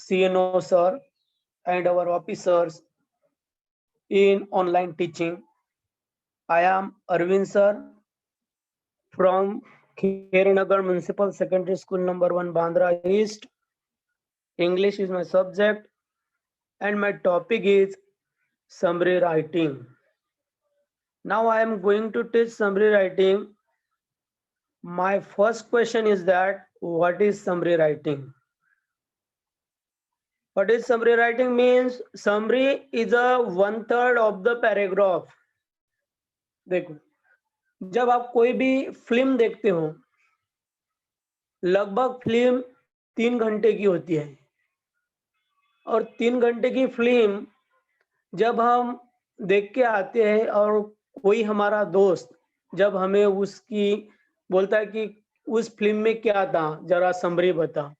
CNO sir and our officers in online teaching. I am Arvind sir from Khernagar Municipal Secondary School number 1 Bandra East. English is my subject and my topic is summary writing. Now I am going to teach summary writing. My first question is that what is summary writing? What is summary writing means? Summary is a 1/3 of the paragraph. देखो, जब आप कोई भी film देखते हो, लगभग film 3 घंटे की होती है और 3 घंटे की फिल्म जब हम देख के आते हैं और कोई हमारा दोस्त जब हमें उसकी बोलता है कि उस फिल्म में क्या था, जरा समरी बता।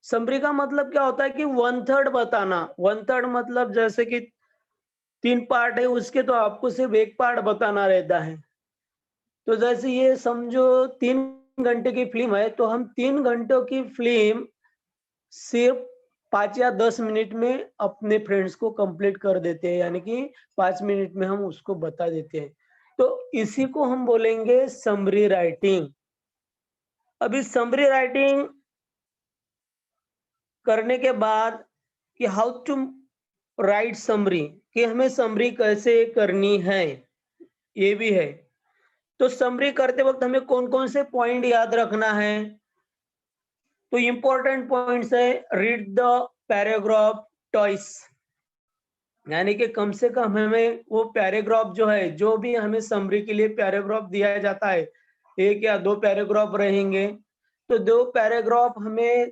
समरी का मतलब क्या होता है कि 1/3 बताना। 1/3 मतलब जैसे कि 3 पार्ट है उसके, तो आपको सिर्फ 1 पार्ट बताना रहता है। तो जैसे ये समझो 3 घंटे की फिल्म है, तो हम 3 घंटों की फिल्म सिर्फ 5 या 10 मिनट में अपने फ्रेंड्स को कंप्लीट कर देते हैं, यानी कि 5 मिनट में हम उसको बता देते हैं। तो इसी को हम बोलेंगे समरी राइटिंग। अभी समरी राइटिंग करने के बाद कि हाउ टू राइट समरी, कि हमें समरी कैसे करनी है, ये भी है। तो समरी करते वक्त हमें कौन कौन से पॉइंट याद रखना है? तो इंपॉर्टेंट पॉइंट्स है, रीड द पैराग्राफ ट्वाइस, यानी कि कम से कम हमें वो पैराग्राफ जो है, जो भी हमें समरी के लिए पैराग्राफ दिया जाता है, 1 या 2 पैराग्राफ रहेंगे, तो 2 पैराग्राफ हमें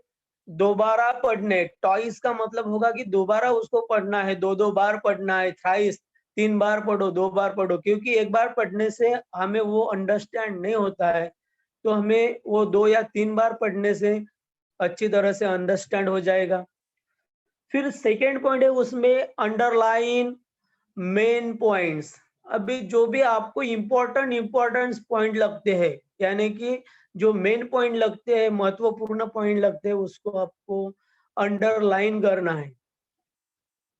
दोबारा पढ़ने। ट्वाइस का मतलब होगा कि दोबारा उसको पढ़ना है, 2-2 बार पढ़ना है। थ्राइस 3 बार पढ़ो, 2 बार पढ़ो, क्योंकि एक बार पढ़ने से हमें वो अंडरस्टैंड नहीं होता है, तो हमें वो 2 या 3 बार पढ़ने से अच्छी तरह से अंडरस्टैंड हो जाएगा। फिर सेकेंड पॉइंट है, उसमें अंडरलाइन मेन पॉइंट्स। अभी जो भी आपको इम्पोर्टेंट पॉइंट लगते हैं, यानी कि जो मेन पॉइंट लगते हैं, महत्वपूर्ण पॉइंट लगते हैं, उसको आपको अंडरलाइन करना है।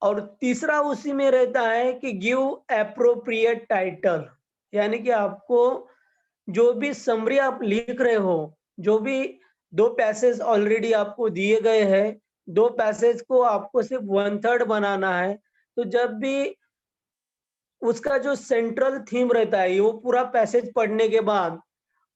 और तीसरा उसी में रहता है कि गिव एप्रोप्रिएट टाइटल, यानी कि आपको जो भी समरी आप लिख रहे हो, जो भी 2 पैसेज ऑलरेडी आपको दिए गए हैं, 2 पैसेज को आपको सिर्फ 1/3 बनाना है। तो जब भी उसका जो सेंट्रल थीम रहता है, वो पूरा पैसेज पढ़ने के बाद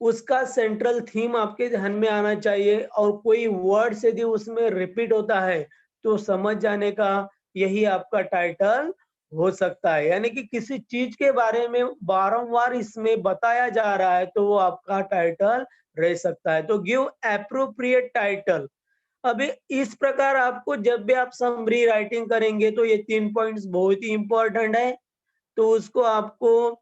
उसका सेंट्रल थीम आपके ध्यान में आना चाहिए, और कोई वर्ड यदि उसमें रिपीट होता है तो समझ जाने का यही आपका टाइटल हो सकता है। यानी कि किसी चीज के बारे में बारंबार इसमें बताया जा रहा है, तो वो आपका टाइटल रह सकता है। तो गिव एप्रोप्रिएट टाइटल। अभी इस प्रकार आपको जब भी आप समरी राइटिंग करेंगे, तो ये 3 पॉइंट्स बहुत ही इंपॉर्टेंट है। तो उसको आपको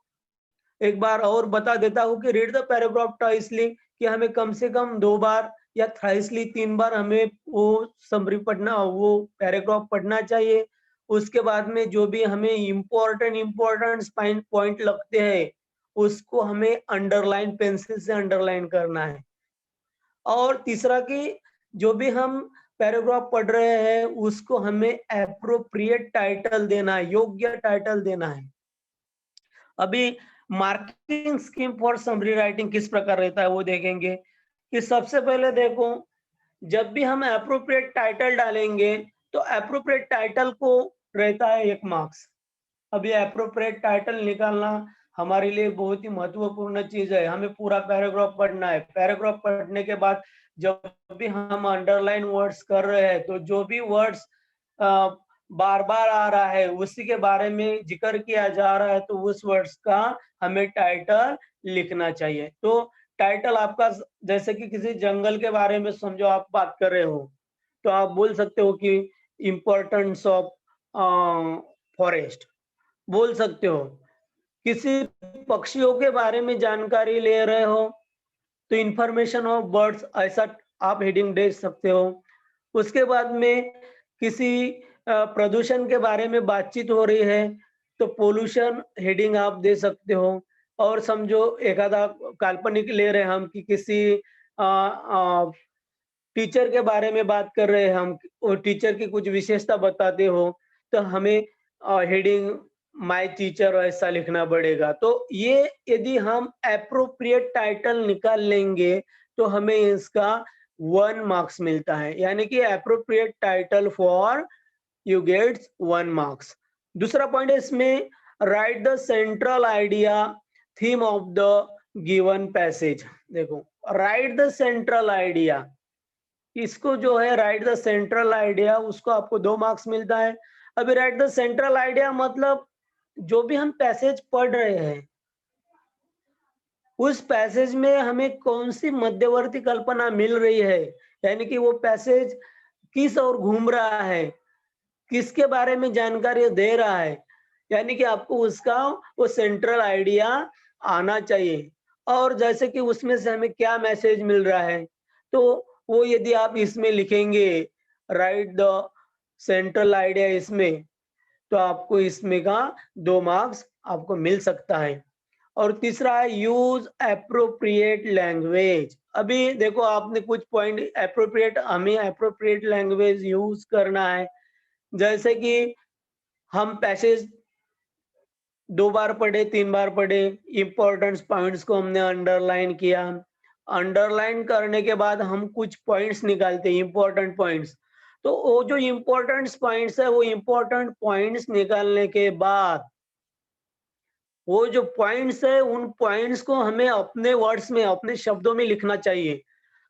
एक बार और बता देता हूँ कि रीड द पैराग्राफ ट्वाइसली, कि हमें कम से कम 2 बार या थ्राइसली 3 बार हमें वो समरी पढ़ना, वो पैराग्राफ पढ़ना चाहिए। उसके बाद में जो भी हमें इम्पोर्टेंट पॉइंट लगते हैं, उसको हमें अंडरलाइन, पेंसिल से अंडरलाइन करना है। और तीसरा कि जो भी हम पैराग्राफ पढ़ रहे हैं, उसको हमें एप्रोप्रिएट टाइटल देना है, योग्य टाइटल देना है। अभी marking scheme for summary writing किस प्रकार रहता है वो देखेंगे। कि सबसे पहले देखो, जब भी हम एप्रोप्रिएट टाइटल डालेंगे, तो एप्रोप्रिएट टाइटल को रहता है 1 मार्क्स। अभी एप्रोप्रिएट टाइटल निकालना हमारे लिए बहुत ही महत्वपूर्ण चीज है। हमें पूरा पैराग्राफ पढ़ना है। पैराग्राफ पढ़ने के बाद जब भी हम अंडरलाइन वर्ड्स कर रहे हैं, तो जो भी वर्ड्स बार बार आ रहा है, उसी के बारे में जिक्र किया जा रहा है, तो उस वर्ड्स का हमें टाइटल लिखना चाहिए। तो टाइटल आपका, जैसे कि किसी जंगल के बारे में समझो आप बात कर रहे हो, तो आप बोल सकते हो कि इम्पोर्टेंस ऑफ फॉरेस्ट बोल सकते हो। किसी पक्षियों के बारे में जानकारी ले रहे हो, तो इंफॉर्मेशन ऑफ बर्ड्स, ऐसा आप हेडिंग दे सकते हो। उसके बाद में किसी प्रदूषण के बारे में बातचीत हो रही है, तो पोल्यूशन हेडिंग आप दे सकते हो। और समझो एखादा काल्पनिक ले रहे हैं हम कि किसी टीचर के बारे में बात कर रहे हैं हम और टीचर की कुछ विशेषता बताते हो तो हमें हेडिंग माय टीचर ऐसा लिखना पड़ेगा। तो ये यदि हम एप्रोप्रिएट टाइटल निकाल लेंगे तो हमें इसका 1 मार्क्स मिलता है, यानी कि appropriate title for you gets 1 marks. दूसरा पॉइंट है इसमें, write the central idea theme of the given passage. देखो, राइट द सेंट्रल आइडिया, इसको जो है राइट द सेंट्रल आइडिया, उसको आपको 2 मार्क्स मिलता है। अभी राइट द सेंट्रल आइडिया मतलब जो भी हम पैसेज पढ़ रहे हैं उस पैसेज में हमें कौन सी मध्यवर्ती कल्पना मिल रही है, यानी कि वो पैसेज किस ओर घूम रहा है, किसके बारे में जानकारी दे रहा है, यानी कि आपको उसका वो सेंट्रल आइडिया आना चाहिए। और जैसे कि उसमें से हमें क्या मैसेज मिल रहा है, तो वो यदि आप इसमें लिखेंगे राइट द सेंट्रल आइडिया इसमें, तो आपको इसमें का 2 मार्क्स आपको मिल सकता है। और तीसरा है यूज एप्रोप्रिएट लैंग्वेज। अभी देखो आपने कुछ पॉइंट एप्रोप्रिएट, हमें एप्रोप्रिएट लैंग्वेज यूज करना है। जैसे कि हम पैसेज 2 बार पढ़े, 3 बार पढ़े, इंपॉर्टेंट पॉइंट्स को हमने अंडरलाइन किया। अंडरलाइन करने के बाद हम कुछ पॉइंट्स निकालते हैं, इंपॉर्टेंट पॉइंट्स। तो वो जो इंपॉर्टेंट पॉइंट्स है, वो इंपॉर्टेंट पॉइंट्स निकालने के बाद वो जो पॉइंट्स है, उन पॉइंट्स को हमें अपने वर्ड्स में, अपने शब्दों में लिखना चाहिए।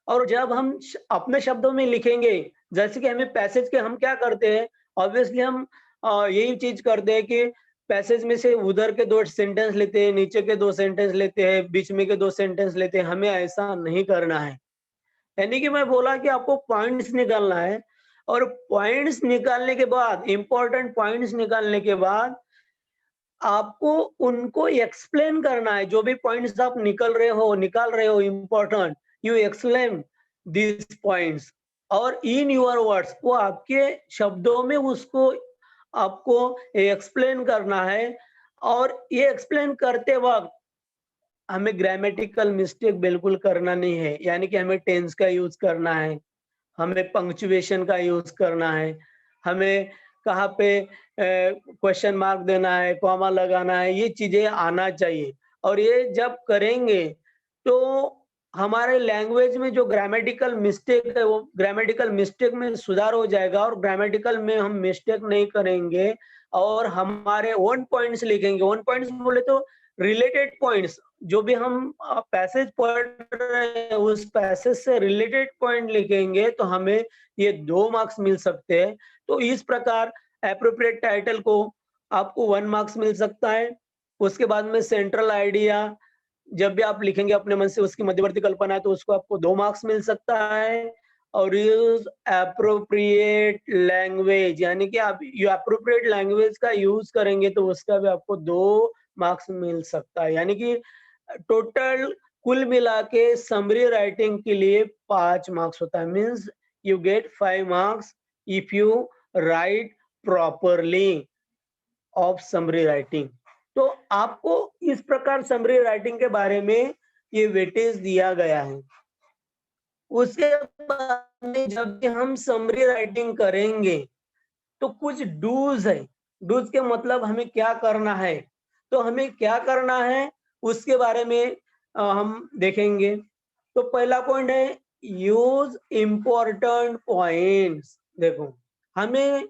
और जब हम अपने शब्दों में लिखेंगे, जैसे कि हमें पैसेज के हम क्या करते हैं, ऑब्वियसली हम यही चीज करते हैं कि पैसेज में से उधर के 2 सेंटेंस लेते हैं, नीचे के 2 सेंटेंस लेते हैं, बीच में के 2 सेंटेंस लेते हैं। हमें ऐसा नहीं करना है। यानी कि मैं बोला कि आपको पॉइंट्स निकालना है, और पॉइंट्स निकालने के बाद, इंपॉर्टेंट पॉइंट्स निकालने के बाद आपको उनको एक्सप्लेन करना है। जो भी पॉइंट्स आप निकाल रहे हो important, you explain this points, और इन योर वर्ड्स, वो आपके शब्दों में उसको आपको एक्सप्लेन करना है। और ये एक्सप्लेन करते वक्त हमें ग्रामेटिकल मिस्टेक बिल्कुल करना नहीं है, यानी कि हमें टेंस का यूज करना है, हमें पंक्चुएशन का यूज करना है, हमें कहाँ पे क्वेश्चन मार्क देना है, कॉमा लगाना है, ये चीजें आना चाहिए। और ये जब करेंगे तो हमारे लैंग्वेज में जो ग्रामेटिकल मिस्टेक है, वो ग्रामेटिकल मिस्टेक में सुधार हो जाएगा, और ग्रामेटिकल में हम मिस्टेक नहीं करेंगे और हमारे ओन पॉइंट्स लिखेंगे। ओन पॉइंट्स बोले तो रिलेटेड पॉइंट्स, जो भी हम पैसेज पढ़ रहे हैं उस पैसेज से रिलेटेड पॉइंट लिखेंगे, तो हमें ये 2 मार्क्स मिल सकते हैं। तो इस प्रकार एप्रोप्रिएट टाइटल को आपको 1 मार्क्स मिल सकता है। उसके बाद में सेंट्रल आइडिया जब भी आप लिखेंगे अपने मन से, उसकी मध्यवर्ती कल्पना है, तो उसको आपको 2 मार्क्स मिल सकता है। और यूज एप्रोप्रिएट लैंग्वेज, यानी कि आप एप्रोप्रिएट लैंग्वेज का यूज करेंगे तो उसका भी आपको 2 मार्क्स मिल सकता है। यानी कि टोटल कुल मिला के समरी राइटिंग के लिए 5 मार्क्स होता है। Means you get 5 marks if you right properly of summary writing. तो आपको इस प्रकार समरी राइटिंग के बारे में ये वेटेज दिया गया है। उसके बाद में जब भी हम समरी राइटिंग करेंगे तो कुछ डूज है। डूज के मतलब हमें क्या करना है, तो हमें क्या करना है उसके बारे में हम देखेंगे। तो पहला पॉइंट है यूज इंपॉर्टेंट पॉइंट्स। देखो, हमें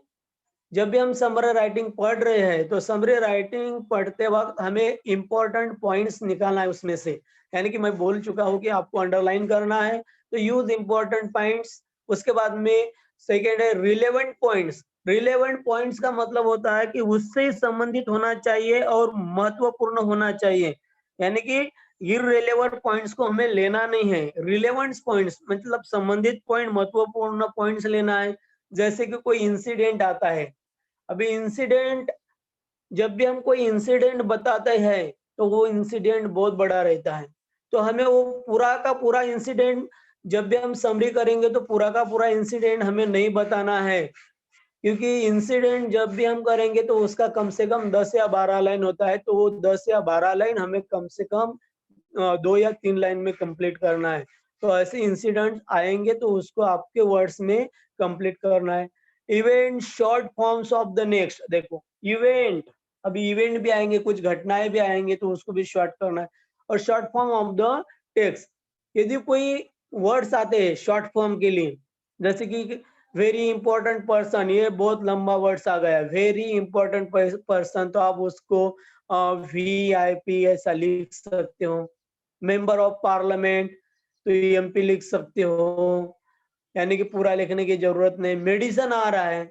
जब भी हम समरी राइटिंग पढ़ रहे हैं तो समरी राइटिंग पढ़ते वक्त हमें इंपॉर्टेंट पॉइंट्स निकालना है उसमें से। यानी कि मैं बोल चुका हूं कि आपको अंडरलाइन करना है, तो यूज इंपॉर्टेंट पॉइंट्स। उसके बाद में सेकेंड है रिलेवेंट पॉइंट्स। रिलेवेंट पॉइंट्स का मतलब होता है कि उससे संबंधित होना चाहिए और महत्वपूर्ण होना चाहिए। यानी कि इररिलेवेंट पॉइंट्स को हमें लेना नहीं है, रिलेवेंट पॉइंट्स मतलब संबंधित पॉइंट, महत्वपूर्ण पॉइंट्स लेना है। जैसे कि कोई इंसिडेंट आता है, अभी इंसिडेंट, जब भी हम कोई इंसिडेंट बताते हैं तो वो इंसिडेंट बहुत बड़ा रहता है, तो हमें वो पूरा का पूरा इंसिडेंट, जब भी हम समरी करेंगे तो पूरा का पूरा इंसिडेंट हमें नहीं बताना है। क्योंकि इंसिडेंट जब भी हम करेंगे तो उसका कम से कम 10 या 12 लाइन होता है, तो वो 10 या 12 लाइन हमें कम से कम 2 या 3 लाइन में कंप्लीट करना है। तो ऐसे इंसिडेंट आएंगे तो उसको आपके वर्ड्स में कंप्लीट करना है। Event short forms of the next, देखो इवेंट, अभी इवेंट भी आएंगे, कुछ घटनाएं भी आएंगे तो उसको भी शॉर्ट करना है। और short form of the text, यदि कोई वर्ड्स आते हैं शॉर्ट फॉर्म के लिए, जैसे कि वेरी इंपॉर्टेंट पर्सन, ये बहुत लंबा वर्ड्स आ गया, वेरी इंपॉर्टेंट पर्सन, तो आप उसको VIP ऐसा लिख सकते हो। मेंबर ऑफ पार्लियामेंट, तो MP लिख सकते हो, यानी कि पूरा लिखने की जरूरत नहीं। मेडिसन आ रहा है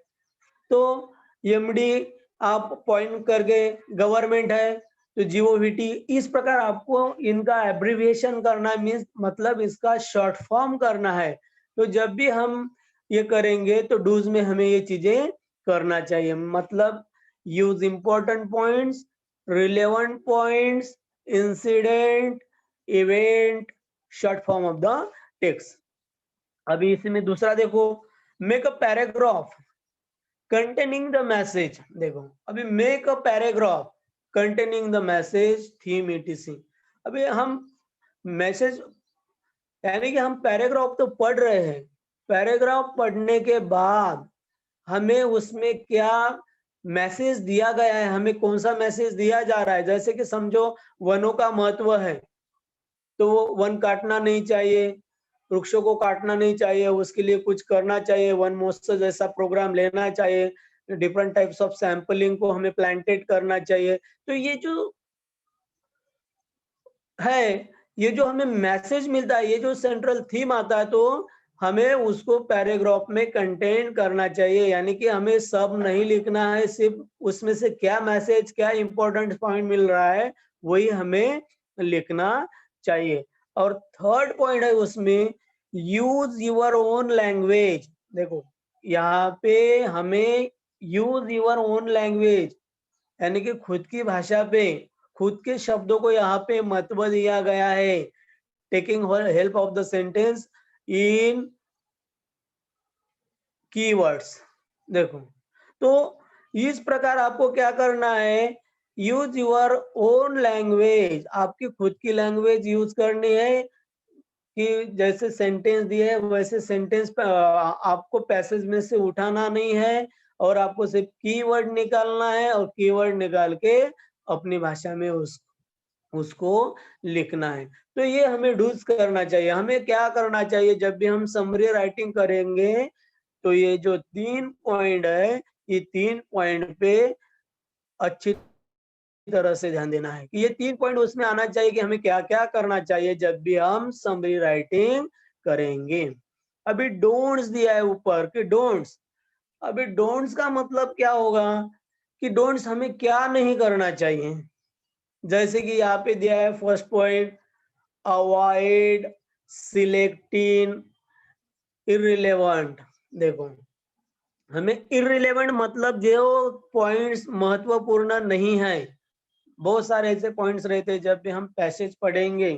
तो MD आप पॉइंट करके, गवर्नमेंट है तो GOVT, इस प्रकार आपको इनका एब्रिविएशन करना मीन्स मतलब इसका शॉर्ट फॉर्म करना है। तो जब भी हम ये करेंगे तो डूज में हमें ये चीजें करना चाहिए, मतलब use important points, relevant points, incident, event, short form of the text. अभी इसमें दूसरा देखो, make a paragraph containing the message, देखो अभी make a paragraph containing the message, theme etc। अभी हम मैसेज यानी कि हम पैराग्राफ तो पढ़ रहे हैं, पैराग्राफ पढ़ने के बाद हमें उसमें क्या मैसेज दिया गया है, हमें कौन सा मैसेज दिया जा रहा है। जैसे कि समझो वनों का महत्व है, तो वो वन काटना नहीं चाहिए, वृक्षों को काटना नहीं चाहिए, उसके लिए कुछ करना चाहिए, वन महोत्सव जैसा प्रोग्राम लेना चाहिए, डिफरेंट टाइप्स ऑफ सैंपलिंग को हमें प्लांटेड करना चाहिए। तो ये जो है, ये जो हमें मैसेज मिलता है, ये जो सेंट्रल थीम आता है, तो हमें उसको पैराग्राफ में कंटेन करना चाहिए, यानी कि हमें सब नहीं लिखना है, सिर्फ उसमें से क्या मैसेज, क्या इंपॉर्टेंट पॉइंट मिल रहा है वही हमें लिखना चाहिए। और थर्ड पॉइंट है उसमें, यूज योर ओन लैंग्वेज। देखो यहाँ पे हमें यूज योर ओन लैंग्वेज यानी कि खुद की भाषा पे, खुद के शब्दों को यहाँ पे महत्व दिया गया है। Taking help of the sentence in keywords, देखो तो इस प्रकार आपको क्या करना है, यूज योर ओन लैंग्वेज, आपकी खुद की लैंग्वेज यूज करनी है, कि जैसे सेंटेंस दिए है वैसे सेंटेंस आपको पैसेज में से उठाना नहीं है, और आपको सिर्फ कीवर्ड निकालना है, और कीवर्ड निकाल के अपनी भाषा में उसको लिखना है। तो ये हमें डूज करना चाहिए। हमें क्या करना चाहिए जब भी हम समरी राइटिंग करेंगे, तो ये जो 3 पॉइंट है, ये 3 पॉइंट पे अच्छी तरह से ध्यान देना है कि ये 3 पॉइंट उसमें आना चाहिए कि हमें क्या क्या करना चाहिए जब भी हम समरी राइटिंग करेंगे। अभी डोंट्स दिया है ऊपर कि डोंट्स, अभी डोंट्स का मतलब क्या होगा कि डोंट्स हमें क्या नहीं करना चाहिए। जैसे कि यहाँ पे दिया है first point, avoid selecting irrelevant. देखो हमें इररिलेवेंट मतलब जो पॉइंट्स महत्वपूर्ण नहीं है, बहुत सारे ऐसे पॉइंट्स रहते हैं जब भी हम पैसेज पढ़ेंगे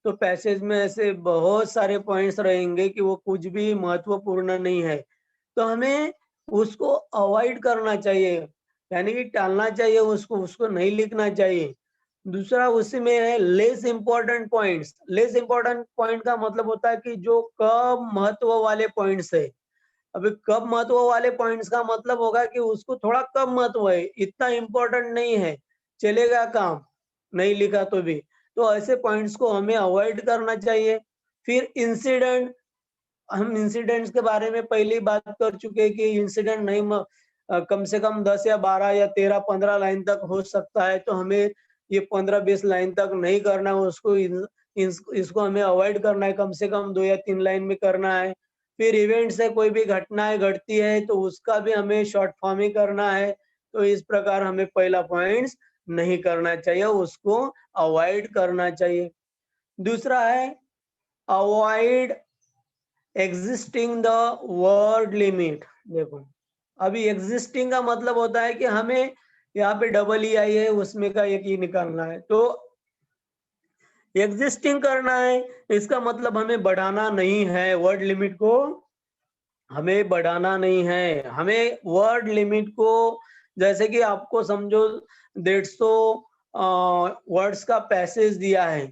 तो पैसेज में ऐसे बहुत सारे पॉइंट्स रहेंगे कि वो कुछ भी महत्वपूर्ण नहीं है, तो हमें उसको अवॉइड करना चाहिए, यानी कि टालना चाहिए उसको, उसको नहीं लिखना चाहिए। दूसरा उसी में है less important points. Less important point का मतलब होता है कि जो कम महत्व वाले पॉइंट्स है। अभी कम महत्व वाले पॉइंट्स का मतलब होगा कि उसको थोड़ा कम महत्व है, इतना इंपॉर्टेंट नहीं है, चलेगा काम, नहीं लिखा तो भी। तो ऐसे पॉइंट्स को हमें अवॉइड करना चाहिए। फिर इंसिडेंट, हम इंसिडेंट्स के बारे में पहले ही बात कर चुके हैं कि इंसिडेंट नहीं कम से कम 10 या 12 या 13 15 लाइन तक हो सकता है, तो हमें ये 15-20 लाइन तक नहीं करना है उसको, इसको हमें अवॉइड करना है, कम से कम 2 या 3 लाइन में करना है। फिर इवेंट से कोई भी घटनाएं घटती है तो उसका भी हमें शॉर्ट फॉर्म ही करना है। तो इस प्रकार हमें पहला पॉइंट्स नहीं करना चाहिए, उसको अवॉइड करना चाहिए। दूसरा है avoid existing the word limit. देखो अभी एग्जिस्टिंग का मतलब होता है कि हमें यहाँ पे डबल ई आई है, उसमें का एक ई निकालना है, तो एग्जिस्टिंग करना है, इसका मतलब हमें बढ़ाना नहीं है, वर्ड लिमिट को हमें बढ़ाना नहीं है। हमें वर्ड लिमिट को, जैसे कि आपको समझो 150 वर्ड्स का पैसेज दिया है,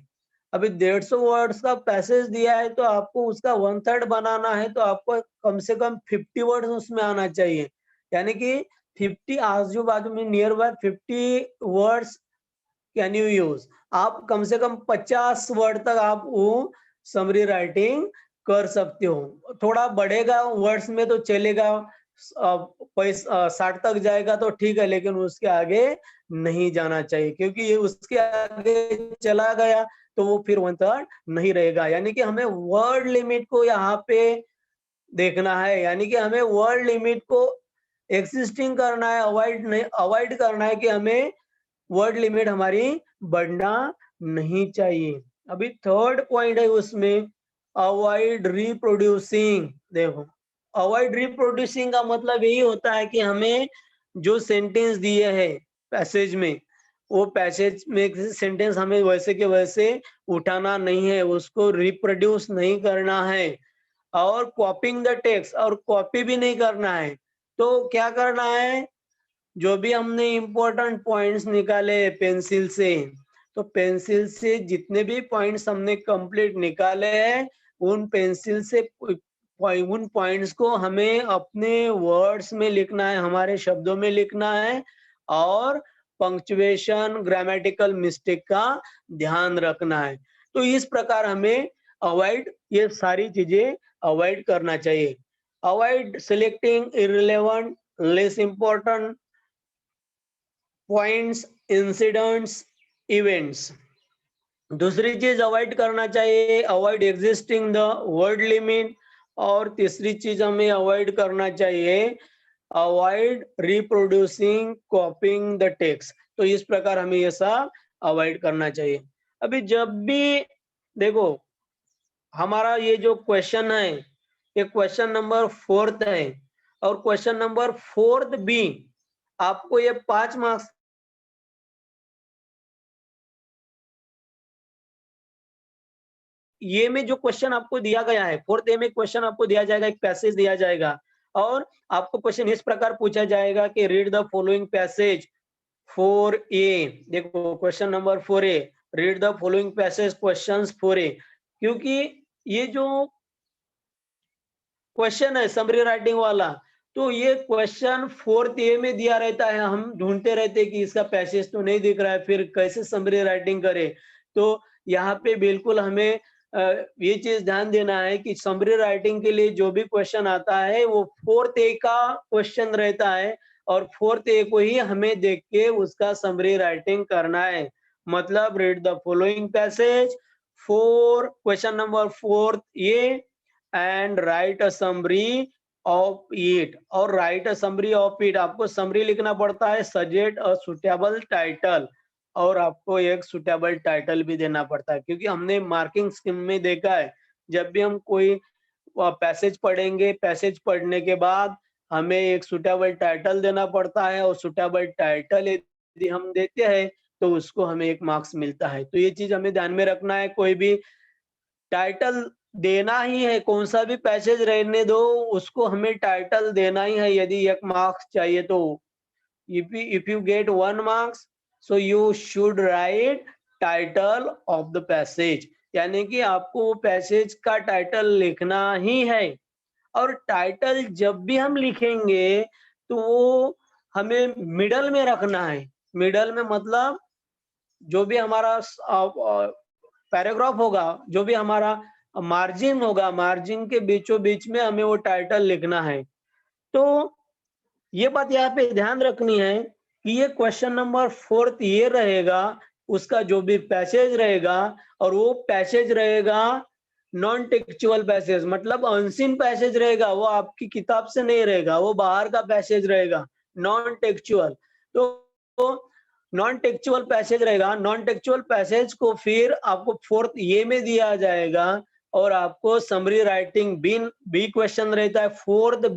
अभी 150 वर्ड्स का पैसेज दिया है तो आपको उसका 1/3 बनाना है तो आपको कम से कम 50 वर्ड्स उसमें आना चाहिए, यानी कि 50 आजू बाजू में near by 50 words can you use. आप कम से कम 50 वर्ड तक आप वो समरी राइटिंग कर सकते हो। थोड़ा बढ़ेगा वर्ड्स में तो चलेगा, 60 तक जाएगा तो ठीक है, लेकिन उसके आगे नहीं जाना चाहिए, क्योंकि ये उसके आगे चला गया तो वो फिर 1/3 नहीं रहेगा। यानी कि हमें वर्ड लिमिट को यहाँ पे देखना है, यानी कि हमें वर्ड लिमिट को एक्सिस्टिंग करना है, अवॉइड करना है कि हमें वर्ड लिमिट हमारी बढ़ना नहीं चाहिए। अभी थर्ड पॉइंट है उसमें, अवॉइड रिप्रोड्यूसिंग। देखो, अवॉइड रिप्रोड्यूसिंग का मतलब यही होता है कि हमें जो सेंटेंस दिए हैं पैसेज में, वो पैसेज में सेंटेंस हमें वैसे के वैसे उठाना नहीं है, उसको रिप्रोड्यूस नहीं करना है, और कॉपिंग द टेक्स्ट, और कॉपी भी नहीं करना है। तो क्या करना है, जो भी हमने इम्पोर्टेंट पॉइंट्स निकाले पेंसिल से, तो पेंसिल से जितने भी पॉइंट्स हमने कंप्लीट निकाले हैं, उन पेंसिल से उन पॉइंट्स को हमें अपने वर्ड्स में लिखना है, हमारे शब्दों में लिखना है, और पंक्चुएशन, ग्रामेटिकल मिस्टेक का ध्यान रखना है। तो इस प्रकार हमें अवॉइड, ये सारी चीजें अवॉइड करना चाहिए। Avoid selecting irrelevant, less important points, incidents, events. दूसरी चीज अवॉइड करना चाहिए, avoid existing the word limit. और तीसरी चीज हमें अवॉइड करना चाहिए, avoid reproducing, copying the text. तो इस प्रकार हमें ये सब अवॉइड करना चाहिए। अभी जब भी देखो, हमारा ये जो क्वेश्चन है, ये क्वेश्चन नंबर 4 है, और क्वेश्चन नंबर 4 भी आपको ये 5 मार्क्स, ये में जो क्वेश्चन आपको दिया गया है, 4th ए में क्वेश्चन आपको दिया जाएगा, एक पैसेज दिया जाएगा, और आपको क्वेश्चन इस प्रकार पूछा जाएगा कि read the following passage 4A। देखो question number 4A, read the following passage questions 4A। क्योंकि ये जो क्वेश्चन है समरी राइटिंग वाला, तो ये क्वेश्चन 4th ए में दिया रहता है, हम ढूंढते रहते हैं कि इसका पैसेज तो नहीं दिख रहा है, फिर कैसे समरी राइटिंग करें। तो यहाँ पे बिल्कुल हमें ये चीज ध्यान देना है कि समरी राइटिंग के लिए जो भी क्वेश्चन आता है वो 4th ए का क्वेश्चन रहता है, और 4th ए को ही हमें देख के उसका समरी राइटिंग करना है। मतलब read the following passage for question number 4th A and write a summary of it, और write a summary of it, आपको समरी लिखना पड़ता है, सजेस्ट अ सुटेबल टाइटल, और आपको एक सुटेबल टाइटल भी देना पड़ता है। क्योंकि हमने मार्किंग स्कीम में देखा है, जब भी हम कोई पैसेज पढ़ेंगे, पैसेज पढ़ने के बाद हमें एक सुटेबल टाइटल देना पड़ता है, और सुटेबल टाइटल यदि हम देते हैं तो उसको हमें 1 मार्क्स मिलता है। तो ये चीज हमें ध्यान में रखना है, कोई भी टाइटल देना ही है, कौन सा भी पैसेज रहने दो, उसको हमें टाइटल देना ही है यदि 1 मार्क्स चाहिए तो। if you get 1 marks, so you should write title of the passage, यानी कि आपको वो पैसेज का टाइटल लिखना ही है। और टाइटल जब भी हम लिखेंगे तो वो हमें मिडल में रखना है। मिडल में मतलब जो भी हमारा पैराग्राफ होगा, जो भी हमारा मार्जिन होगा, मार्जिन के बीचों बीच में हमें वो टाइटल लिखना है। तो ये बात यहाँ पे ध्यान रखनी है कि ये क्वेश्चन नंबर 4th ये रहेगा, उसका जो भी पैसेज रहेगा, और वो पैसेज रहेगा नॉन टेक्चुअल पैसेज, मतलब अनसीन पैसेज रहेगा, वो आपकी किताब से नहीं रहेगा, वो बाहर का पैसेज रहेगा, नॉन टेक्चुअल। तो नॉन टेक्चुअल पैसेज रहेगा, नॉन टेक्चुअल पैसेज को फिर आपको 4th ये में दिया जाएगा, और आपको समरी राइटिंग बी क्वेश्चन रहता है, 4th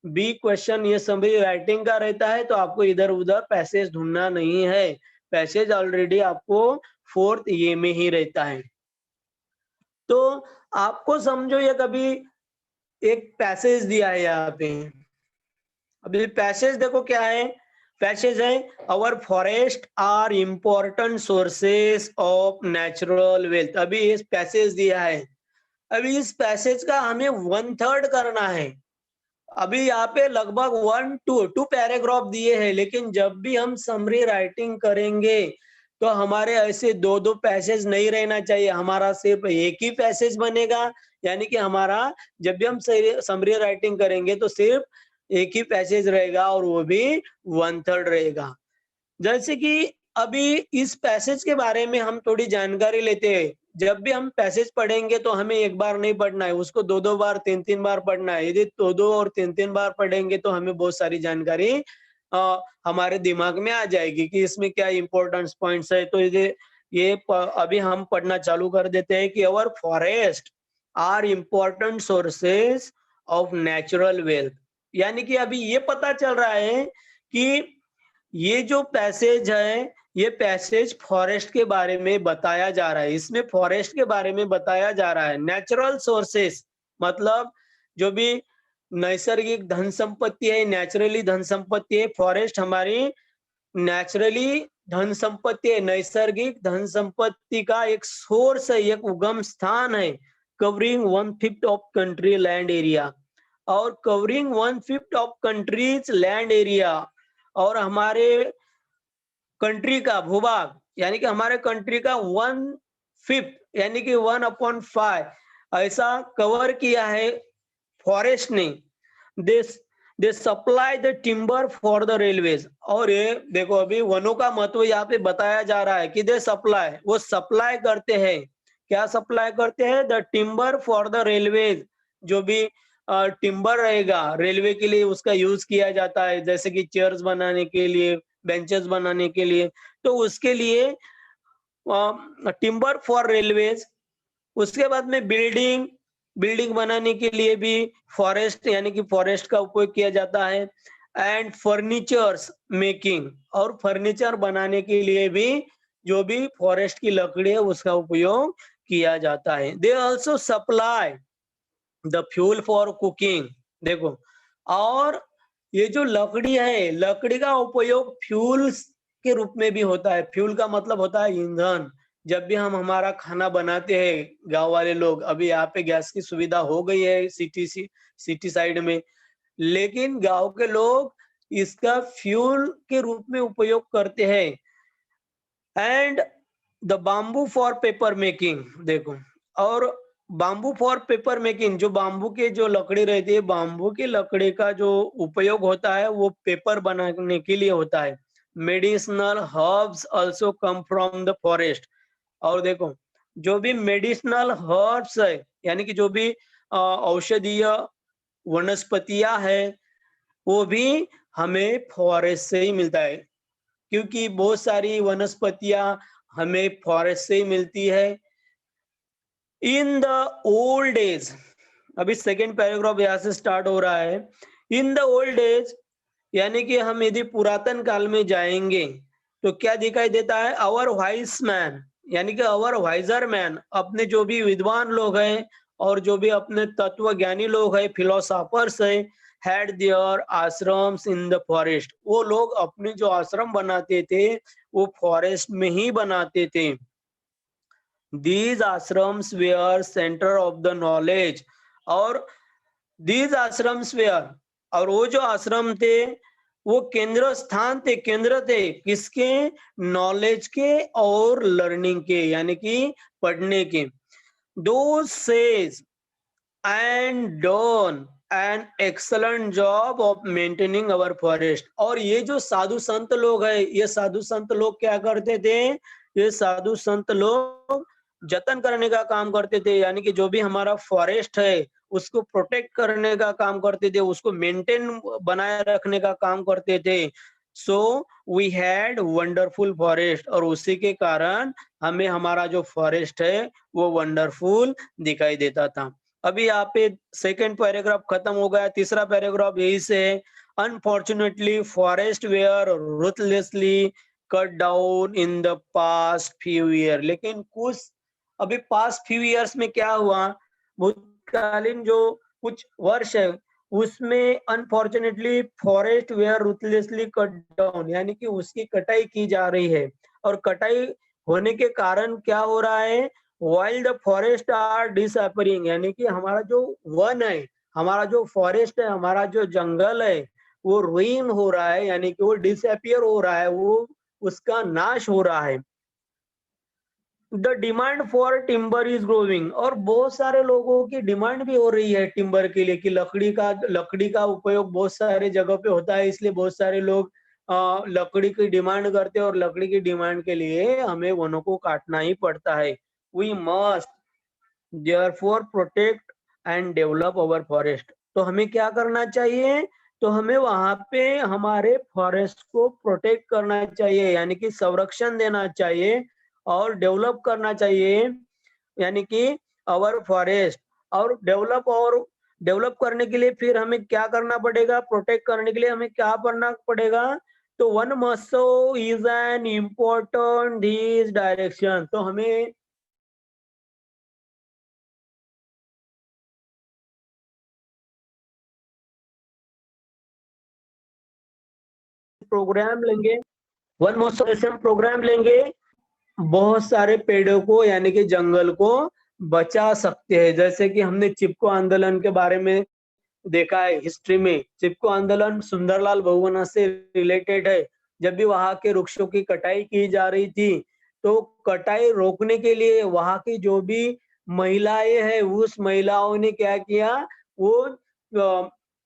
बी क्वेश्चन ये समरी राइटिंग का रहता है। तो आपको इधर उधर पैसेज ढूंढना नहीं है, पैसेज ऑलरेडी आपको 4th ये में ही रहता है। तो आपको समझो ये कभी एक पैसेज दिया है यहाँ पे, अभी पैसेज देखो क्या है, पैसेज है, our forest are important sources of natural wealth. अभी इस पैसेज दिया है, अभी इस पैसेज का हमें 1/3 करना है। अभी यहाँ पे लगभग 2 पैराग्राफ दिए हैं, लेकिन जब भी हम समरी राइटिंग करेंगे तो हमारे ऐसे 2 पैसेज नहीं रहना चाहिए, हमारा सिर्फ एक ही पैसेज बनेगा। यानी कि हमारा जब भी हम समरी राइटिंग करेंगे तो सिर्फ एक ही पैसेज रहेगा और वो भी 1/3 रहेगा। जैसे कि अभी इस पैसेज के बारे में हम थोड़ी जानकारी लेते हैं। जब भी हम पैसेज पढ़ेंगे तो हमें एक बार नहीं पढ़ना है, उसको 2 बार 3 बार पढ़ना है। यदि 2 और 3 बार पढ़ेंगे तो हमें बहुत सारी जानकारी हमारे दिमाग में आ जाएगी कि इसमें क्या इंपॉर्टेंट पॉइंट्स है। तो अभी हम पढ़ना चालू कर देते हैं कि our forest are important sources of natural wealth. यानी कि अभी ये पता चल रहा है कि ये जो पैसेज है, ये पैसेज फॉरेस्ट के बारे में बताया जा रहा है। इसमें फॉरेस्ट के बारे में बताया जा रहा है। नेचुरल सोर्सेस मतलब जो भी नैसर्गिक धन संपत्ति है, नेचुरली धन संपत्ति है। फॉरेस्ट हमारी नेचुरली धन संपत्ति है, नैसर्गिक धन संपत्ति का एक सोर्स है, एक उगम स्थान है। Covering 1/5 of country land area, और covering 1/5 of country's land area, और हमारे कंट्री का भूभाग यानी कि हमारे कंट्री का 1/5 यानी कि 1/5 ऐसा कवर किया है फॉरेस्ट ने। They supply the timber for the railways. और ये देखो अभी वनों का महत्व यहाँ पे बताया जा रहा है कि दे सप्लाई, वो सप्लाई करते हैं। क्या सप्लाई करते हैं? The timber for the railways. जो भी टिम्बर रहेगा रेलवे के लिए उसका यूज किया जाता है, जैसे कि चेयर्स बनाने के लिए, बेंचेस बनाने के लिए, तो उसके लिए टिम्बर फॉर रेलवेज। उसके बाद में बिल्डिंग बनाने के लिए भी फॉरेस्ट यानी कि फॉरेस्ट का उपयोग किया जाता है। एंड फर्नीचर्स मेकिंग, और फर्नीचर बनाने के लिए भी जो भी फॉरेस्ट की लकड़ी है उसका उपयोग किया जाता है। They also supply the fuel for cooking. देखो, और ये जो लकड़ी है, लकड़ी का उपयोग फ्यूल के रूप में भी होता है। फ्यूल का मतलब होता है ईंधन। जब भी हम हमारा खाना बनाते हैं, गांव वाले लोग, अभी यहाँ पे गैस की सुविधा हो गई है सिटी साइड में, लेकिन गांव के लोग इसका फ्यूल के रूप में उपयोग करते हैं। And the bamboo for paper making. देखो, और बाम्बू फॉर पेपर मेकिंग, जो बाम्बू के जो लकड़ी रहती है, बाम्बू की लकड़ी का जो उपयोग होता है वो पेपर बनाने के लिए होता है। Medicinal herbs also come from the forest. और देखो, जो भी मेडिसिनल हर्ब्स है यानी कि जो भी औषधीय वनस्पतियां है, वो भी हमें फॉरेस्ट से ही मिलता है। क्योंकि बहुत सारी वनस्पतियां हमें फॉरेस्ट से ही मिलती है। इन द ओल्ड एज, अभी सेकेंड पैराग्राफ यहां से स्टार्ट हो रहा है। इन द ओल्ड एज यानी कि हम यदि पुरातन काल में जाएंगे तो क्या दिखाई देता है? आवर वाइस मैन यानी कि आवर वाइजर मैन, अपने जो भी विद्वान लोग हैं और जो भी अपने तत्व ज्ञानी लोग हैं, फिलोसॉफर्स हैं, had there ashrams in the forest. वो लोग अपने जो आश्रम बनाते थे वो फॉरेस्ट में ही बनाते थे। These ashrams were center of the knowledge। और these ashrams were, और वो जो आश्रम थे वो केंद्र स्थान थे, केंद्र थे किसके? नॉलेज के और लर्निंग के, यानी कि पढ़ने के। Those says and done an excellent job of maintaining our forest। और ये जो साधु संत लोग हैं, ये साधु संत लोग क्या करते थे? ये साधु संत लोग जतन करने का काम करते थे, यानी कि जो भी हमारा फॉरेस्ट है उसको प्रोटेक्ट करने का काम करते थे, उसको मेंटेन बनाए रखने का काम करते थे। So we had wonderful forest, और उसी के कारण हमें हमारा जो फॉरेस्ट है वो वंडरफुल दिखाई देता था। अभी यहाँ पे सेकेंड पैराग्राफ खत्म हो गया, तीसरा पैराग्राफ यही से है। Unfortunately forest were ruthlessly cut down in the past few year. लेकिन कुछ अभी पास्ट फ्यू ईयर्स में क्या हुआ, भूतकालीन जो कुछ वर्ष है उसमें unfortunately forest were ruthlessly cut down, यानी कि उसकी कटाई की जा रही है। और कटाई होने के कारण क्या हो रहा है, while the forest are disappearing, यानी कि हमारा जो वन है, हमारा जो फॉरेस्ट है, हमारा जो जंगल है, वो रुइन हो रहा है, यानी कि वो डिसअपियर हो रहा है, वो उसका नाश हो रहा है। The demand for timber is growing, और बहुत सारे लोगों की डिमांड भी हो रही है टिम्बर के लिए, कि लकड़ी का उपयोग बहुत सारे जगह पे होता है, इसलिए बहुत सारे लोग लकड़ी की डिमांड करते हैं, और लकड़ी की डिमांड के लिए हमें वनों को काटना ही पड़ता है। We must therefore protect and develop our forest. तो हमें क्या करना चाहिए, तो हमें वहां पे हमारे फॉरेस्ट को प्रोटेक्ट करना चाहिए, यानी कि संरक्षण देना चाहिए और डेवलप करना चाहिए, यानी कि अवर फॉरेस्ट। और डेवलप करने के लिए फिर हमें क्या करना पड़ेगा, प्रोटेक्ट करने के लिए हमें क्या करना पड़ेगा, तो वन मसो is an important this direction. तो हमें प्रोग्राम लेंगे, वन महोत्सव प्रोग्राम लेंगे, बहुत सारे पेड़ों को यानी कि जंगल को बचा सकते हैं। जैसे कि हमने चिपको आंदोलन के बारे में देखा है हिस्ट्री में। चिपको आंदोलन सुंदरलाल बहुगुणा से रिलेटेड है। जब भी वहां के वृक्षों की कटाई की जा रही थी, तो कटाई रोकने के लिए वहां की जो भी महिलाएं हैं, उस महिलाओं ने क्या किया, वो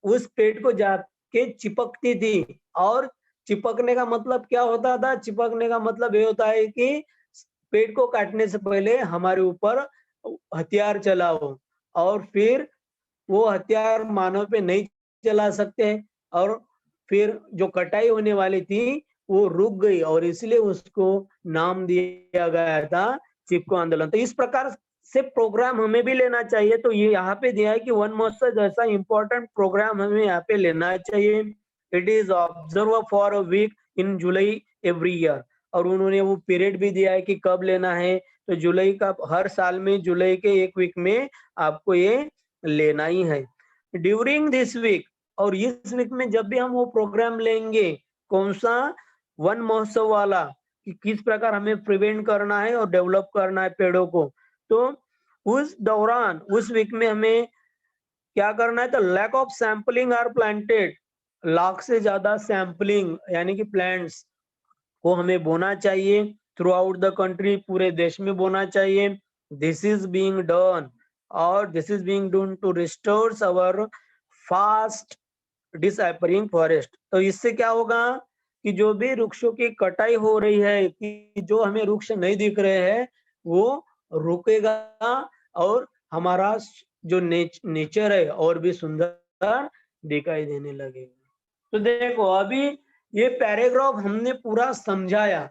उस पेड़ को जाके चिपकती थी। और चिपकने का मतलब क्या होता था, चिपकने का मतलब ये होता है कि पेड़ को काटने से पहले हमारे ऊपर हथियार चलाओ, और फिर वो हथियार मानव पे नहीं चला सकते। और फिर जो कटाई होने वाली थी वो रुक गई, और इसलिए उसको नाम दिया गया था चिपको आंदोलन। तो इस प्रकार से प्रोग्राम हमें भी लेना चाहिए। तो ये यहाँ पे दिया है कि वन महोत्सव जैसा इंपॉर्टेंट प्रोग्राम हमें यहाँ पे लेना चाहिए। It is observe for a week in July every year. और उन्होंने वो पीरियड भी दिया है कि कब लेना है, तो जुलाई का, हर साल में जुलाई के एक वीक में आपको ये लेना ही है। ड्यूरिंग दिस वीक, और इस वीक में जब भी हम वो प्रोग्राम लेंगे, कौन सा, वन महोत्सव वाला, कि किस प्रकार हमें प्रिवेंट करना है और डेवलप करना है पेड़ों को, तो उस दौरान, उस वीक में हमें क्या करना है, तो lakh of sampling are planted, lakh से ज्यादा सैंपलिंग यानी कि प्लांट्स को हमें बोना चाहिए थ्रू आउट द कंट्री, पूरे देश में बोना चाहिए। दिस इज बीइंग डन, और this is being done to restore our fast disappearing forest. तो इससे क्या होगा कि जो भी वृक्षों की कटाई हो रही है, कि जो हमें वृक्ष नहीं दिख रहे हैं, वो रुकेगा, और हमारा जो नेचर है और भी सुंदर दिखाई देने लगेगा। तो देखो, अभी ये पैराग्राफ हमने पूरा समझाया,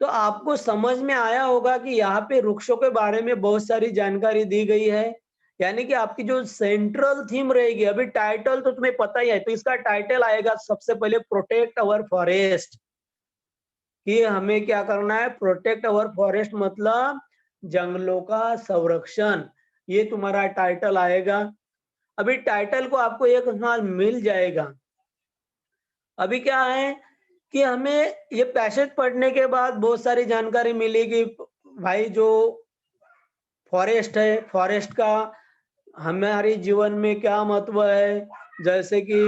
तो आपको समझ में आया होगा कि यहाँ पे वृक्षों के बारे में बहुत सारी जानकारी दी गई है। यानी कि आपकी जो सेंट्रल थीम रहेगी, अभी टाइटल तो तुम्हें पता ही है, तो इसका टाइटल आएगा सबसे पहले प्रोटेक्ट अवर फॉरेस्ट, कि हमें क्या करना है, प्रोटेक्ट अवर फॉरेस्ट मतलब जंगलों का संरक्षण, ये तुम्हारा टाइटल आएगा। अभी टाइटल को आपको एक साल मिल जाएगा। अभी क्या है कि हमें ये पैसेज पढ़ने के बाद बहुत सारी जानकारी मिलेगी। भाई, जो फॉरेस्ट है, फॉरेस्ट का हमारे जीवन में क्या महत्व है, जैसे कि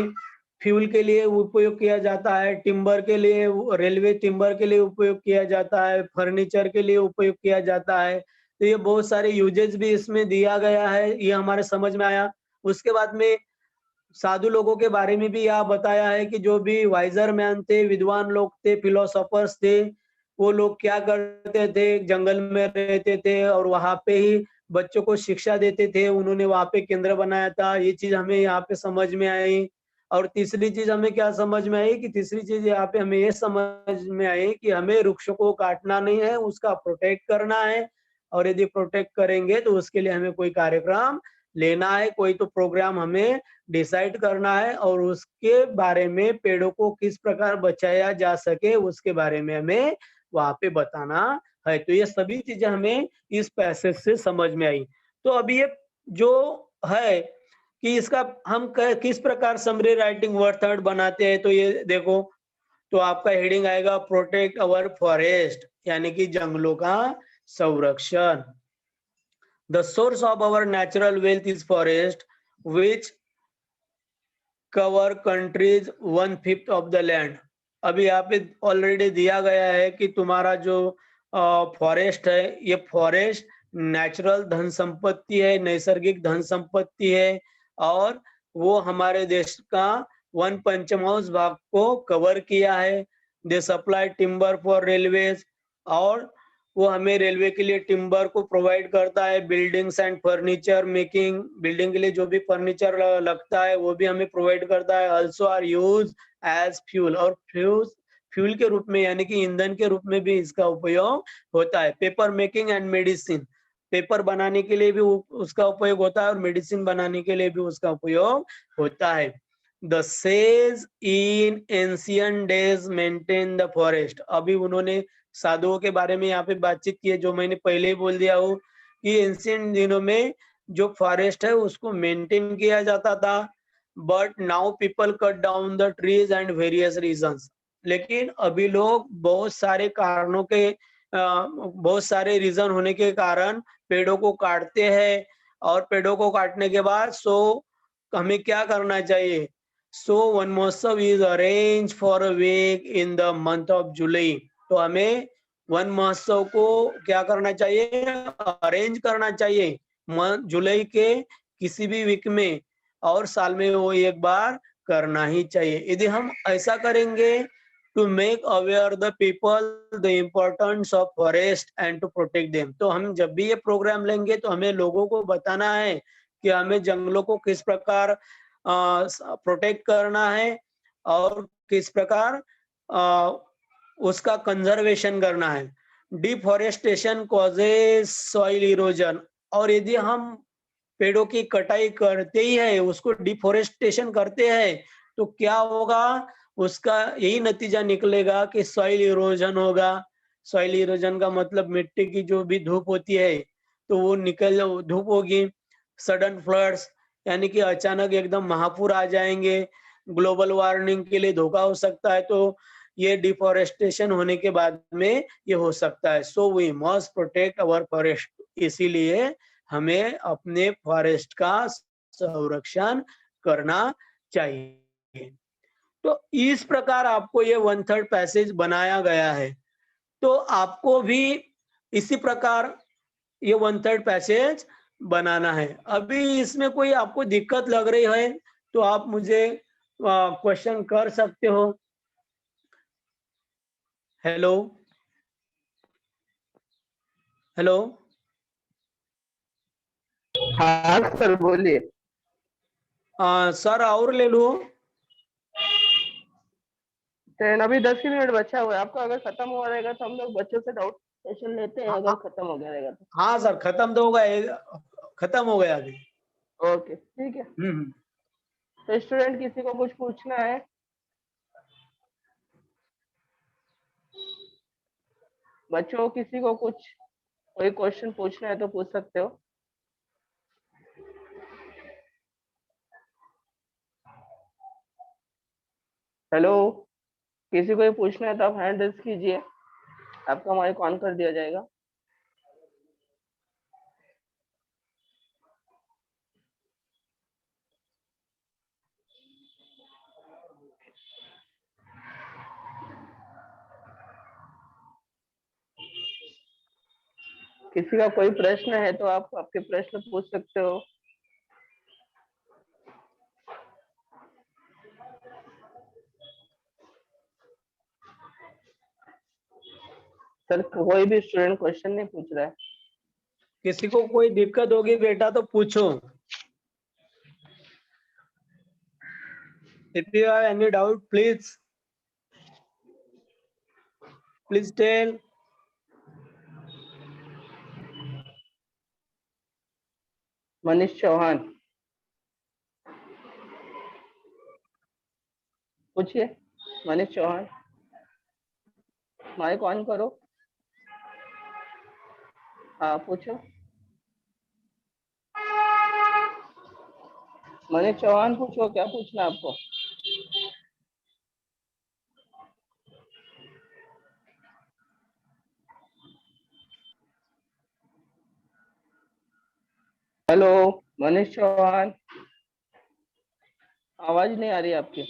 फ्यूल के लिए उपयोग किया जाता है, टिम्बर के लिए, रेलवे टिम्बर के लिए उपयोग किया जाता है, फर्नीचर के लिए उपयोग किया जाता है। तो ये बहुत सारे यूजेज भी इसमें दिया गया है, ये हमारे समझ में आया। उसके बाद में साधु लोगों के बारे में भी यहाँ बताया है कि जो भी वाइजर मैन थे, विद्वान लोग थे, फिलोसोफर्स थे, वो लोग क्या करते थे, जंगल में रहते थे और वहां पे ही बच्चों को शिक्षा देते थे। उन्होंने वहां पे केंद्र बनाया था, ये चीज हमें यहाँ पे समझ में आई। और तीसरी चीज हमें क्या समझ में आई, कि तीसरी चीज यहाँ पे हमें ये समझ में आई कि हमें वृक्षों को काटना नहीं है, उसका प्रोटेक्ट करना है। और यदि प्रोटेक्ट करेंगे तो उसके लिए हमें कोई कार्यक्रम लेना है, कोई तो प्रोग्राम हमें डिसाइड करना है, और उसके बारे में पेड़ों को किस प्रकार बचाया जा सके उसके बारे में हमें वहां पे बताना है। तो ये सभी चीजें हमें इस पैसेज से समझ में आई। तो अभी ये जो है, कि इसका हम किस प्रकार समरी राइटिंग वर्ड थर्ड बनाते हैं। तो ये देखो, तो आपका हेडिंग आएगा प्रोटेक्ट अवर फॉरेस्ट, यानी कि जंगलों का संरक्षण। The source of our natural wealth is forest which cover countries 1/5 of the land. अभी यहाँ पे ऑलरेडी दिया गया है कि तुम्हारा जो फॉरेस्ट है, ये फॉरेस्ट नेचुरल धन संपत्ति है, नैसर्गिक धन संपत्ति है, और वो हमारे देश का 1/5 भाग को कवर किया है। दे सप्लाई टिम्बर फॉर रेलवेज, और वो हमें रेलवे के लिए टिम्बर को प्रोवाइड करता है। Buildings and furniture making, building के लिए जो भी फर्नीचर लगता है वो भी हमें प्रोवाइड करता है। Also are use as fuel, और फ्यूल के रूप में यानी कि ईंधन के रूप में भी इसका उपयोग होता है। Paper making and medicine, paper बनाने के लिए भी उसका उपयोग होता है, और मेडिसिन बनाने के लिए भी उसका उपयोग होता है। The says in ancient days maintain the forest. अभी उन्होंने साधुओं के बारे में यहाँ पे बातचीत की है, जो मैंने पहले ही बोल दिया हूँ कि एंशियंट दिनों में जो फॉरेस्ट है उसको मेंटेन किया जाता था। But now people cut down the trees and various reasons. लेकिन अभी लोग बहुत सारे कारणों के बहुत सारे रीजन होने के कारण पेड़ों को काटते हैं, और पेड़ों को काटने के बाद हमें क्या करना चाहिए। So Van Mahotsav is arrange for a week in the month of July. तो हमें वन महोत्सव को क्या करना चाहिए, अरेंज करना चाहिए जुलाई के किसी भी वीक में, और साल में वो एक बार करना ही चाहिए। यदि हम ऐसा करेंगे to make aware the people the importance of forest and to protect them. तो हम जब भी ये प्रोग्राम लेंगे तो हमें लोगों को बताना है कि हमें जंगलों को किस प्रकार प्रोटेक्ट करना है, और किस प्रकार उसका कंजर्वेशन करना है। डिफॉरेस्टेशन कॉजेज सॉइल इरोजन, और यदि हम पेड़ों की कटाई करते ही है, उसको डिफॉरेस्टेशन करते हैं, तो क्या होगा, उसका यही नतीजा निकलेगा कि सॉइल इरोजन होगा। सॉइल इरोजन का मतलब मिट्टी की जो भी धूप होती है तो वो धूप होगी। सडन फ्लड्स, यानी कि अचानक एकदम महापूर आ जाएंगे। ग्लोबल वार्मिंग के लिए धोखा हो सकता है, तो ये डिफॉरेस्टेशन होने के बाद में ये हो सकता है। So we must protect our forest, इसीलिए हमें अपने फॉरेस्ट का संरक्षण करना चाहिए। तो इस प्रकार आपको ये 1/3 पैसेज बनाया गया है। तो आपको भी इसी प्रकार ये 1/3 पैसेज बनाना है। अभी इसमें कोई आपको दिक्कत लग रही है तो आप मुझे क्वेश्चन कर सकते हो। Hello hello. हाँ सर बोलिए। सर और ले लूं? ट्रेन अभी 10 ही मिनट बचा हुआ है, आपका अगर खत्म हुआ रहेगा तो हम लोग बच्चों से डाउट सेशन लेते हैं, अगर हाँ खत्म हो गया रहेगा तो। हाँ सर, खत्म तो होगा, खत्म हो गया अभी। ओके ठीक है। हम्म। तो स्टूडेंट किसी को कुछ पूछना है? बच्चों किसी को कुछ कोई क्वेश्चन पूछना है तो पूछ सकते हो। हेलो, किसी को ये पूछना है तो आप हैंड रेज कीजिए, आपका माइक ऑन कर दिया जाएगा। किसी का कोई प्रश्न है तो आप आपके प्रश्न पूछ सकते हो। सर कोई भी स्टूडेंट क्वेश्चन नहीं पूछ रहा है। किसी को कोई दिक्कत होगी बेटा तो पूछो। If you have any doubt, please tell. Manish Chauhan पूछिए। मनीष चौहान माइक ऑन करो। हाँ पूछो। मनीष चौहान पूछो, क्या पूछना है आपको? हेलो मनीष चौहान, आवाज नहीं आ रही आपकी।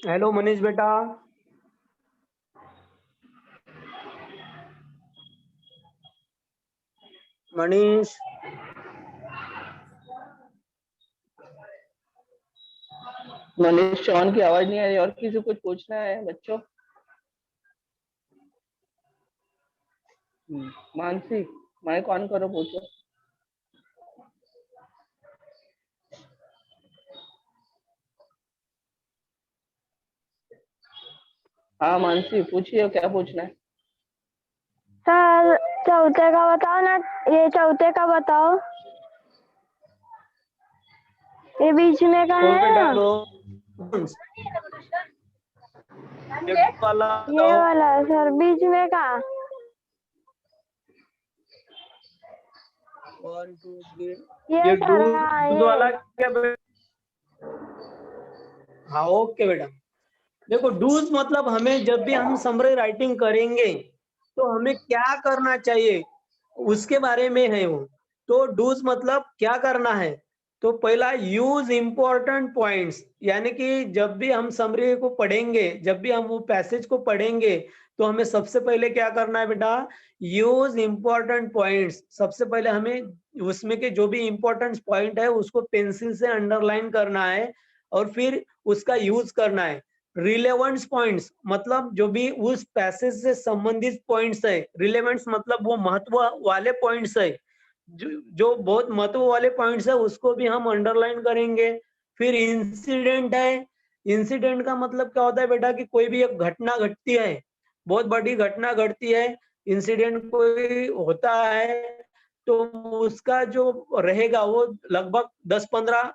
हेलो मनीष बेटा। मनीष। मनीष चौहान की आवाज नहीं आ रही। और किसी को कुछ पूछना है बच्चों? मानसी, माइक ऑन करो, पूछो। हाँ मानसी पूछिए, क्या पूछना है? सर चौथे का बताओ ना, ये चौथे का बताओ, ये बीच में का तो है बेटा ना, ये वाला ये बताओ। वाला सर बीच में का। 1 2 3। ये ये सर, हाँ डूज ये। वाला क्या हाँ ओके बेटा। देखो डूज मतलब हमें जब भी हम समरी राइटिंग करेंगे तो हमें क्या करना चाहिए उसके बारे में है वो। तो डूज मतलब क्या करना है। तो पहला यूज इंपॉर्टेंट पॉइंट्स, यानी कि जब भी हम समरी को पढ़ेंगे, जब भी हम वो पैसेज को पढ़ेंगे तो हमें सबसे पहले क्या करना है बेटा, यूज इंपॉर्टेंट पॉइंट्स। सबसे पहले हमें उसमें के जो भी इंपॉर्टेंट पॉइंट है उसको पेंसिल से अंडरलाइन करना है और फिर उसका यूज करना है। रिलेवेंस पॉइंट्स मतलब जो भी उस पैसेज से संबंधित पॉइंट्स है। रिलेवेंस मतलब वो महत्व वाले पॉइंट्स है, जो बहुत महत्व वाले पॉइंट्स है उसको भी हम अंडरलाइन करेंगे। फिर इंसिडेंट है। इंसिडेंट का मतलब क्या होता है बेटा कि कोई भी एक घटना घटती है, बहुत बड़ी घटना घटती है, इंसिडेंट कोई होता है, तो उसका जो रहेगा वो लगभग 10-15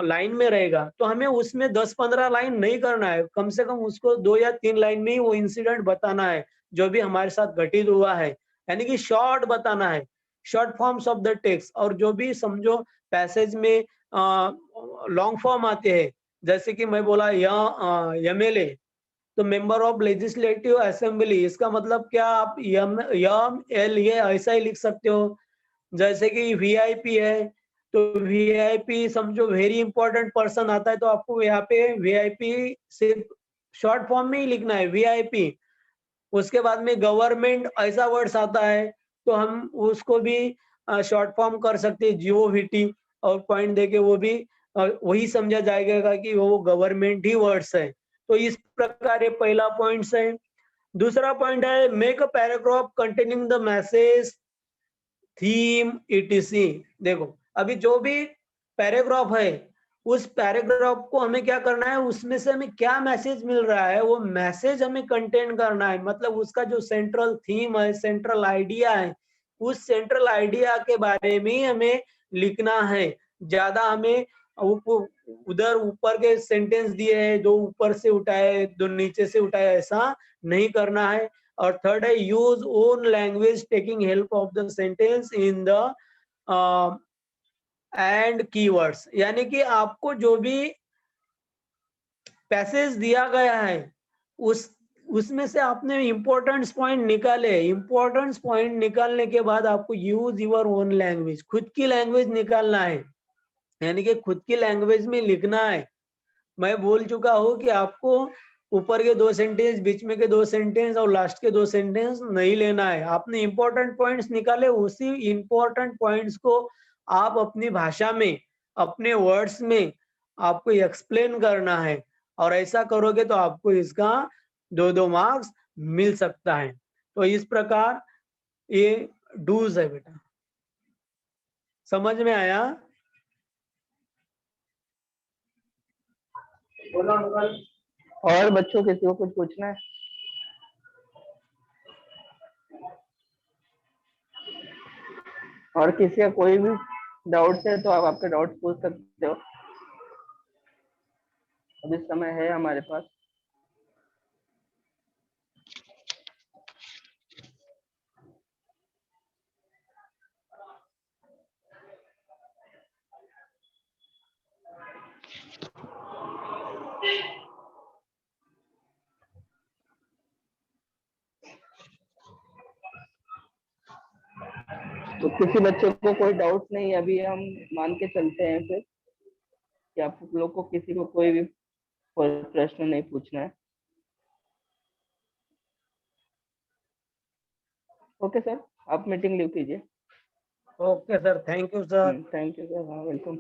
लाइन में रहेगा। तो हमें उसमें 10-15 लाइन नहीं करना है, कम से कम उसको 2 या 3 लाइन में ही वो इंसिडेंट बताना है जो भी हमारे साथ घटित हुआ है, यानी कि शॉर्ट बताना है, short forms of the text. और जो भी समझो पैसेज में लॉन्ग फॉर्म आते हैं, जैसे कि मैं बोला एमएलए, तो मेंबर ऑफ लेजिस्लेटिव असेंबली, इसका मतलब क्या, आप यम एल ये ऐसा ही लिख सकते हो। जैसे कि वीआईपी है, तो वीआईपी समझो वेरी इंपॉर्टेंट पर्सन आता है, तो आपको यहाँ पे वीआईपी सिर्फ शॉर्ट फॉर्म में ही लिखना है, वीआईपी। उसके बाद में गवर्नमेंट ऐसा वर्ड्स आता है तो हम उसको भी शॉर्ट फॉर्म कर सकते हैं जीओवीटी, और पॉइंट देके वो भी वही समझा जाएगा कि वो गवर्नमेंट ही वर्ड्स है। तो इस प्रकार ये पहला पॉइंट्स है। दूसरा पॉइंट है make a paragraph containing the message theme etc. देखो अभी जो भी पैराग्राफ है उस पैराग्राफ को हमें क्या करना है, उसमें से हमें क्या मैसेज मिल रहा है वो मैसेज हमें कंटेन करना है। मतलब उसका जो सेंट्रल थीम है, सेंट्रल आइडिया है, उस सेंट्रल आइडिया के बारे में ही हमें लिखना है। ज्यादा हमें उधर ऊपर के सेंटेंस दिए हैं, दो ऊपर से उठाए दो नीचे से उठाए, ऐसा नहीं करना है। और थर्ड है use own language taking help of the sentence in the end keywords, यानी कि आपको जो भी पैसेज दिया गया है उस उसमें से आपने इंपॉर्टेंट पॉइंट निकाले। इंपॉर्टेंट पॉइंट निकालने के बाद आपको यूज योर ओन लैंग्वेज, खुद की लैंग्वेज निकालना है, यानी कि खुद की लैंग्वेज में लिखना है। मैं बोल चुका हूँ कि आपको ऊपर के 2 सेंटेंस, बीच में के 2 सेंटेंस और लास्ट के 2 सेंटेंस नहीं लेना है। आपने इंपॉर्टेंट पॉइंट्स निकाले, उसी इंपॉर्टेंट पॉइंट्स को आप अपनी भाषा में, अपने वर्ड्स में आपको एक्सप्लेन करना है। और ऐसा करोगे तो आपको इसका 2-2 मार्क्स मिल सकता है। तो इस प्रकार ये डूज है बेटा, समझ में आया? और बच्चों किसी को कुछ पूछना है? और किसी का कोई भी डाउट्स है तो आप आपके डाउट्स पूछ सकते हो, अभी समय है हमारे पास। तो किसी बच्चे को कोई डाउट नहीं है, अभी हम मान के चलते हैं फिर कि आप लोग को किसी को कोई भी प्रश्न नहीं पूछना है। ओके सर, आप मीटिंग लीव कीजिए। Okay sir, thank you sir. Thank you sir, हाँ वेलकम।